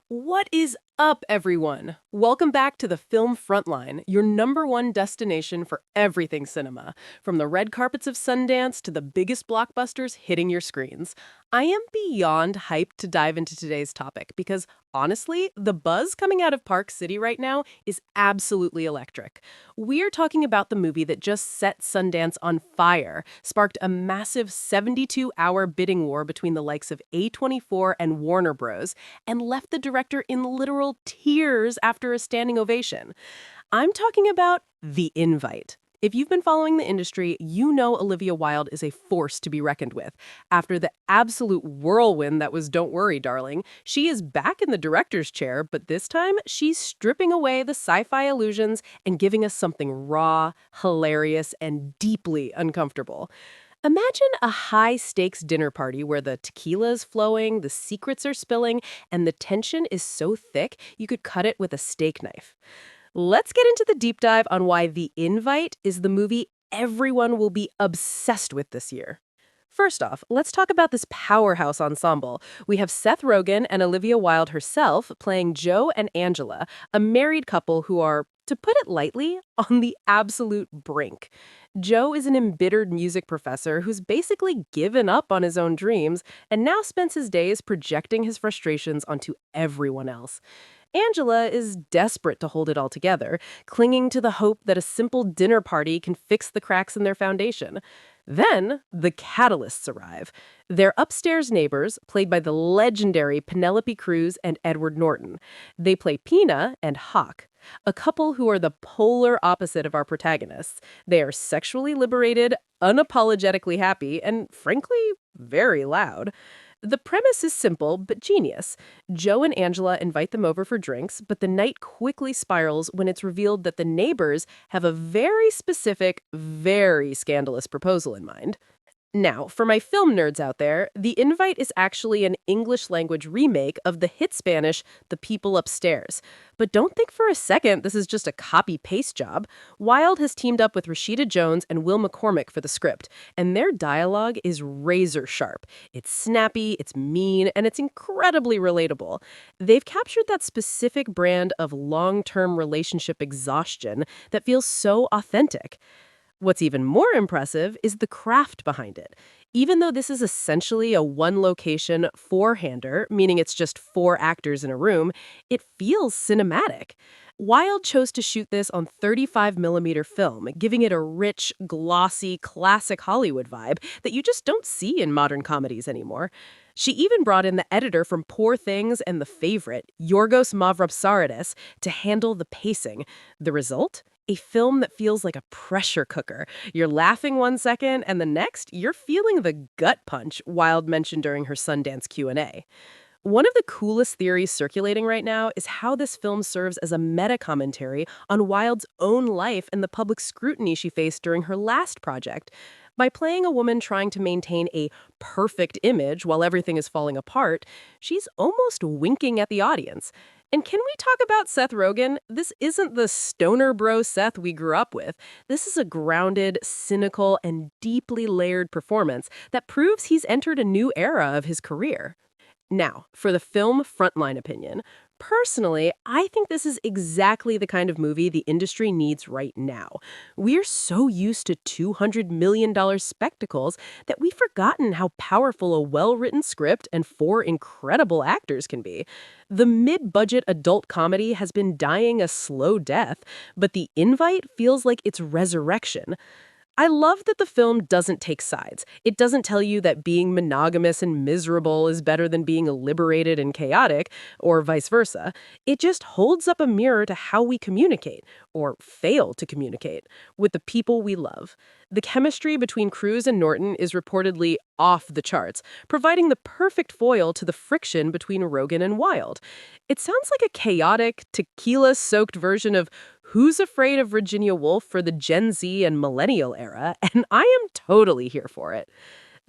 What is up, everyone? Welcome back to the Film Frontline, your #1 destination for everything cinema, from the red carpets of Sundance to the biggest blockbusters hitting your screens. I am beyond hyped to dive into today's topic because, honestly, the buzz coming out of Park City right now is absolutely electric. We're talking about the movie that just set Sundance on fire, sparked a massive 72-hour bidding war between the likes of A24 and Warner Bros., and left the director in literal tears after a standing ovation. I'm talking about The Invite. If you've been following the industry, you know Olivia Wilde is a force to be reckoned with. After the absolute whirlwind that was Don't Worry, Darling, she is back in the director's chair, but this time she's stripping away the sci-fi illusions and giving us something raw, hilarious, and deeply uncomfortable. Imagine a high-stakes dinner party where the tequila is flowing, the secrets are spilling, and the tension is so thick you could cut it with a steak knife. Let's get into the deep dive on why The Invite is the movie everyone will be obsessed with this year. First off, let's talk about this powerhouse ensemble. We have Seth Rogen and Olivia Wilde herself playing Joe and Angela, a married couple who are, to put it lightly, on the absolute brink. Joe is an embittered music professor who's basically given up on his own dreams and now spends his days projecting his frustrations onto everyone else. Angela is desperate to hold it all together, clinging to the hope that a simple dinner party can fix the cracks in their foundation. Then, the catalysts arrive. They're upstairs neighbors, played by the legendary Penelope Cruz and Edward Norton. They play Pina and Hawk, a couple who are the polar opposite of our protagonists. They are sexually liberated, unapologetically happy, and frankly, very loud. The premise is simple but genius. Joe and Angela invite them over for drinks, but the night quickly spirals when it's revealed that the neighbors have a very specific, very scandalous proposal in mind. Now, for my film nerds out there, The Invite is actually an English language remake of the hit Spanish The People Upstairs. But don't think for a second this is just a copy-paste job. Wilde has teamed up with Rashida Jones and Will McCormick for the script, and their dialogue is razor sharp. It's snappy, it's mean, and it's incredibly relatable. They've captured that specific brand of long-term relationship exhaustion that feels so authentic. What's even more impressive is the craft behind it. Even though this is essentially a one-location four-hander, meaning it's just four actors in a room, it feels cinematic. Wilde chose to shoot this on 35mm film, giving it a rich, glossy, classic Hollywood vibe that you just don't see in modern comedies anymore. She even brought in the editor from Poor Things and The Favorite, Yorgos Mavropsaridis, to handle the pacing. The result? A film that feels like a pressure cooker. You're laughing one second, and the next, you're feeling the gut punch Wilde mentioned during her Sundance Q&A. One of the coolest theories circulating right now is how this film serves as a meta-commentary on Wilde's own life and the public scrutiny she faced during her last project. By playing a woman trying to maintain a perfect image while everything is falling apart, she's almost winking at the audience. And can we talk about Seth Rogen? This isn't the stoner bro Seth we grew up with. This is a grounded, cynical, and deeply layered performance that proves he's entered a new era of his career. Now, for the film Frontline opinion. Personally, I think this is exactly the kind of movie the industry needs right now. We're so used to $200 million spectacles that we've forgotten how powerful a well-written script and four incredible actors can be. The mid-budget adult comedy has been dying a slow death, but The Invite feels like its resurrection. I love that the film doesn't take sides. It doesn't tell you that being monogamous and miserable is better than being liberated and chaotic, or vice versa. It just holds up a mirror to how we communicate, or fail to communicate, with the people we love. The chemistry between Cruz and Norton is reportedly off the charts, providing the perfect foil to the friction between Rogen and Wilde. It sounds like a chaotic, tequila-soaked version of Who's Afraid of Virginia Woolf for the Gen Z and millennial era, and I am totally here for it.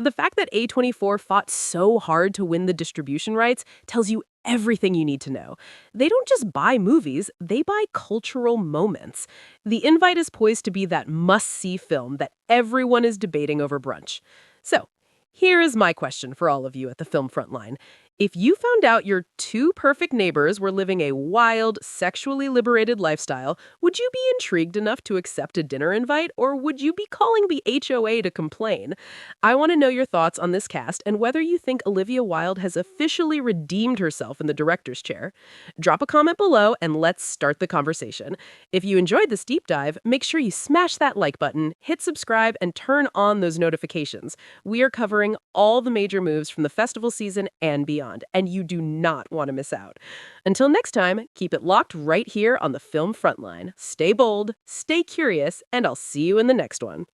The fact that A24 fought so hard to win the distribution rights tells you everything you need to know. They don't just buy movies, they buy cultural moments. The Invite is poised to be that must-see film that everyone is debating over brunch. So, here is my question for all of you at the Film Frontline. If you found out your two perfect neighbors were living a wild, sexually liberated lifestyle, would you be intrigued enough to accept a dinner invite, or would you be calling the HOA to complain? I want to know your thoughts on this cast and whether you think Olivia Wilde has officially redeemed herself in the director's chair. Drop a comment below and let's start the conversation. If you enjoyed this deep dive, make sure you smash that like button, hit subscribe, and turn on those notifications. We are covering all the major moves from the festival season and beyond, and you do not want to miss out. Until next time, keep it locked right here on the Film Frontline. Stay bold, stay curious, and I'll see you in the next one.